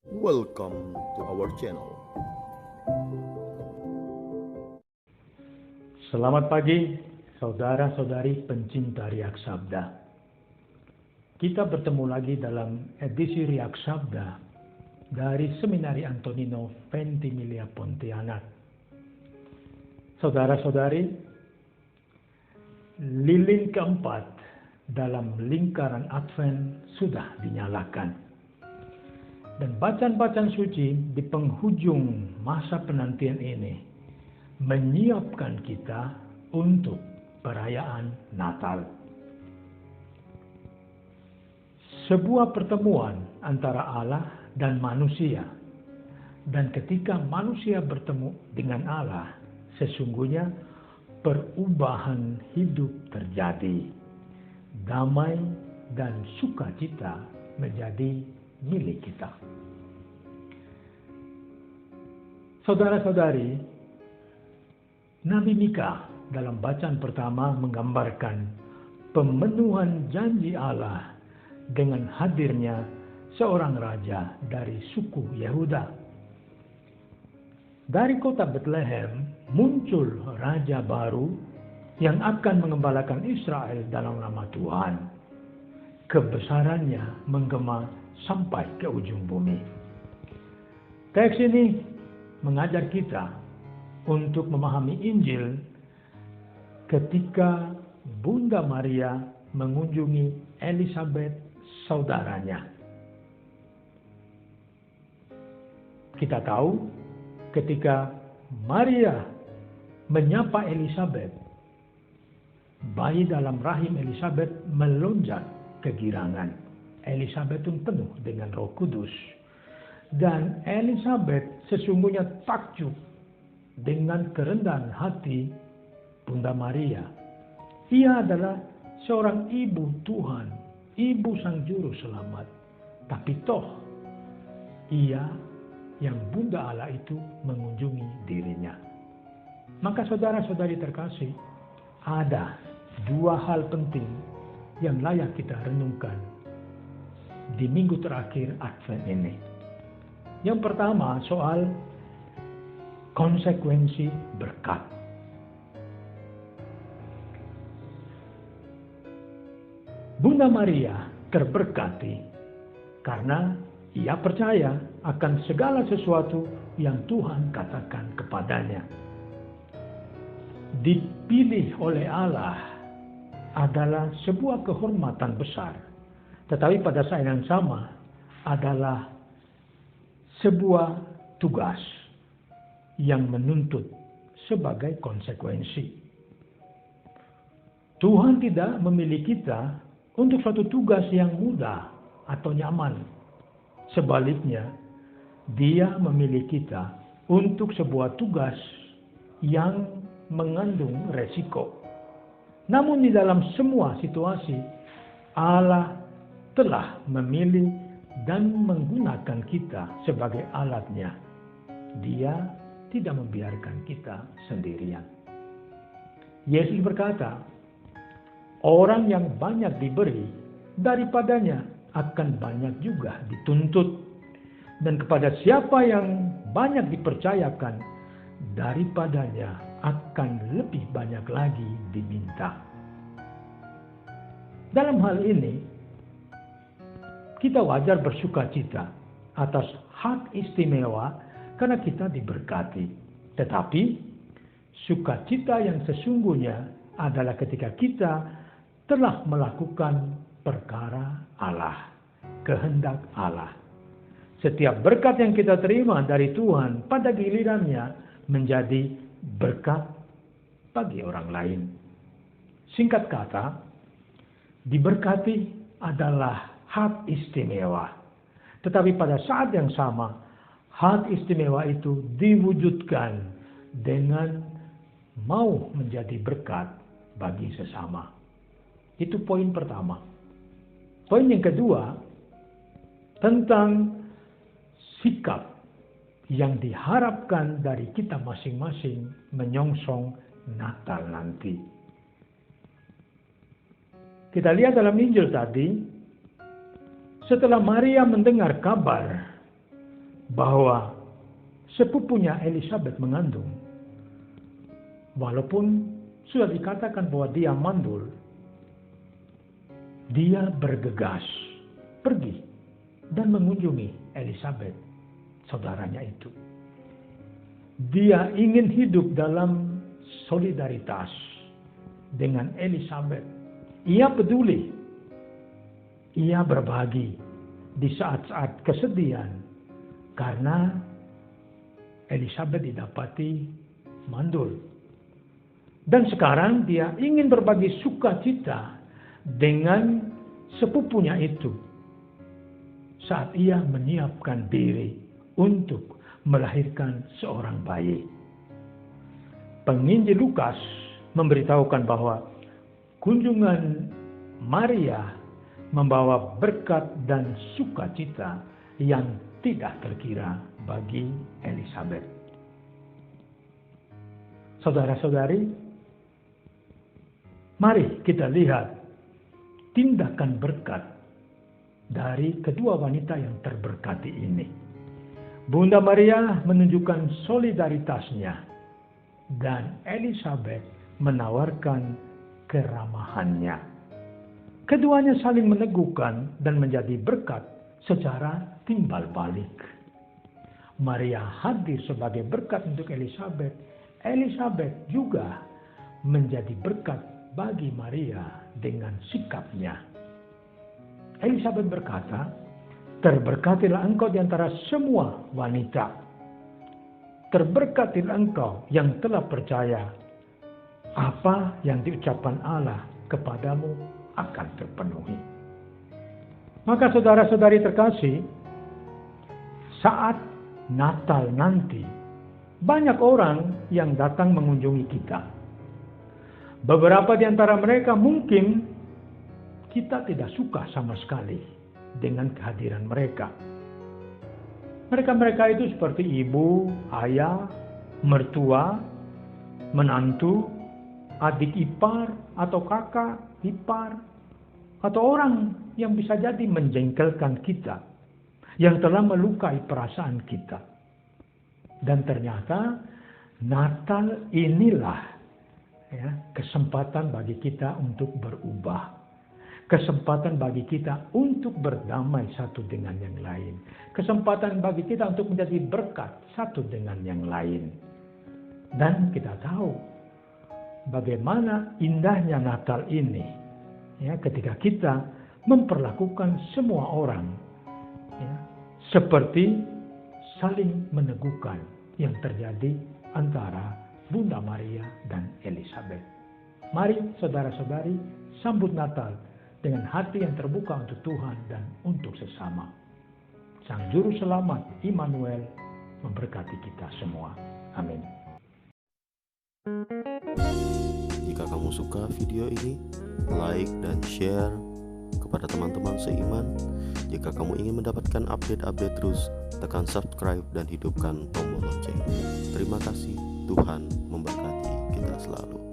Welcome to our channel. Selamat pagi, saudara-saudari pencinta Riak Sabda. Kita bertemu lagi dalam edisi Riak Sabda dari Seminari Antonino Ventimiglia Pontianak. Saudara-saudari, lilin keempat dalam lingkaran Advent sudah dinyalakan. Dan bacaan-bacaan suci di penghujung masa penantian ini menyiapkan kita untuk perayaan Natal. Sebuah pertemuan antara Allah dan manusia. Dan ketika manusia bertemu dengan Allah, sesungguhnya perubahan hidup terjadi. Damai dan sukacita menjadi milik kita. Saudara-saudari, Nabi Mika dalam bacaan pertama menggambarkan pemenuhan janji Allah dengan hadirnya seorang raja dari suku Yehuda. Dari kota Bethlehem muncul raja baru yang akan mengembalakan Israel dalam nama Tuhan. Kebesarannya menggema sampai ke ujung bumi. Teks ini mengajar kita untuk memahami Injil ketika Bunda Maria mengunjungi Elisabet saudaranya. Kita tahu ketika Maria menyapa Elisabet, bayi dalam rahim Elisabet melonjak kegirangan. Elisabet pun penuh dengan Roh Kudus. Dan Elisabet sesungguhnya takjub dengan kerendahan hati Bunda Maria. Ia adalah seorang ibu Tuhan, ibu Sang Juru Selamat. Tapi toh, ia yang Bunda Allah itu mengunjungi dirinya. Maka saudara-saudari terkasih, ada dua hal penting yang layak kita renungkan di minggu terakhir Advent ini. Yang pertama soal konsekuensi berkat. Bunda Maria terberkati karena ia percaya akan segala sesuatu yang Tuhan katakan kepadanya. Dipilih oleh Allah adalah sebuah kehormatan besar. Tetapi pada saat yang sama adalah sebuah tugas yang menuntut sebagai konsekuensi. Tuhan tidak memilih kita untuk suatu tugas yang mudah atau nyaman. Sebaliknya, Dia memilih kita untuk sebuah tugas yang mengandung resiko. Namun di dalam semua situasi, Allah telah memilih dan menggunakan kita sebagai alatnya. Dia tidak membiarkan kita sendirian. Yesus berkata, orang yang banyak diberi, daripadanya akan banyak juga dituntut. Dan kepada siapa yang banyak dipercayakan, daripadanya akan lebih banyak lagi diminta. Dalam hal ini, kita wajar bersukacita atas hak istimewa karena kita diberkati. Tetapi sukacita yang sesungguhnya adalah ketika kita telah melakukan perkara Allah, kehendak Allah. Setiap berkat yang kita terima dari Tuhan pada gilirannya menjadi berkat bagi orang lain. Singkat kata, diberkati adalah hak istimewa. Tetapi pada saat yang sama, hak istimewa itu diwujudkan dengan mau menjadi berkat bagi sesama. Itu poin pertama. Poin yang kedua, tentang sikap yang diharapkan dari kita masing-masing menyongsong Natal nanti. Kita lihat dalam Injil tadi, setelah Maria mendengar kabar bahwa sepupunya Elizabeth mengandung, walaupun sudah dikatakan bahwa dia mandul, dia bergegas pergi dan mengunjungi Elizabeth, saudaranya itu. Dia ingin hidup dalam solidaritas dengan Elizabeth. Ia peduli, ia berbagi di saat-saat kesedihan karena Elizabeth didapati mandul. Dan sekarang dia ingin berbagi sukacita dengan sepupunya itu saat ia menyiapkan diri untuk melahirkan seorang bayi. Penginjil Lukas memberitahukan bahwa kunjungan Maria membawa berkat dan sukacita yang tidak terkira bagi Elizabeth. Saudara-saudari, mari kita lihat tindakan berkat dari kedua wanita yang terberkati ini. Bunda Maria menunjukkan solidaritasnya dan Elizabeth menawarkan keramahannya. Keduanya saling meneguhkan dan menjadi berkat secara timbal balik. Maria hadir sebagai berkat untuk Elizabeth. Elizabeth juga menjadi berkat bagi Maria dengan sikapnya. Elizabeth berkata, "Terberkatilah engkau di antara semua wanita. Terberkatilah engkau yang telah percaya. Apa yang diucapkan Allah kepadamu akan terpenuhi." Maka saudara-saudari terkasih, saat Natal nanti, banyak orang yang datang mengunjungi kita. Beberapa di antara mereka mungkin kita tidak suka sama sekali dengan kehadiran mereka. Mereka-mereka itu seperti ibu, ayah, mertua, menantu, adik ipar, atau kakak ipar, atau orang yang bisa jadi menjengkelkan kita, yang telah melukai perasaan kita. Dan ternyata Natal inilah kesempatan bagi kita untuk berubah. Kesempatan bagi kita untuk berdamai satu dengan yang lain. Kesempatan bagi kita untuk menjadi berkat satu dengan yang lain. Dan kita tahu bagaimana indahnya Natal ini, ketika kita memperlakukan semua orang seperti saling meneguhkan yang terjadi antara Bunda Maria dan Elizabeth. Mari saudara-saudari sambut Natal dengan hati yang terbuka untuk Tuhan dan untuk sesama. Sang Juru Selamat Immanuel memberkati kita semua. Amin. Jika kamu suka video ini, like dan share kepada teman-teman seiman. Jika kamu ingin mendapatkan update-update terus, tekan subscribe dan hidupkan tombol lonceng. Terima kasih, Tuhan memberkati kita selalu.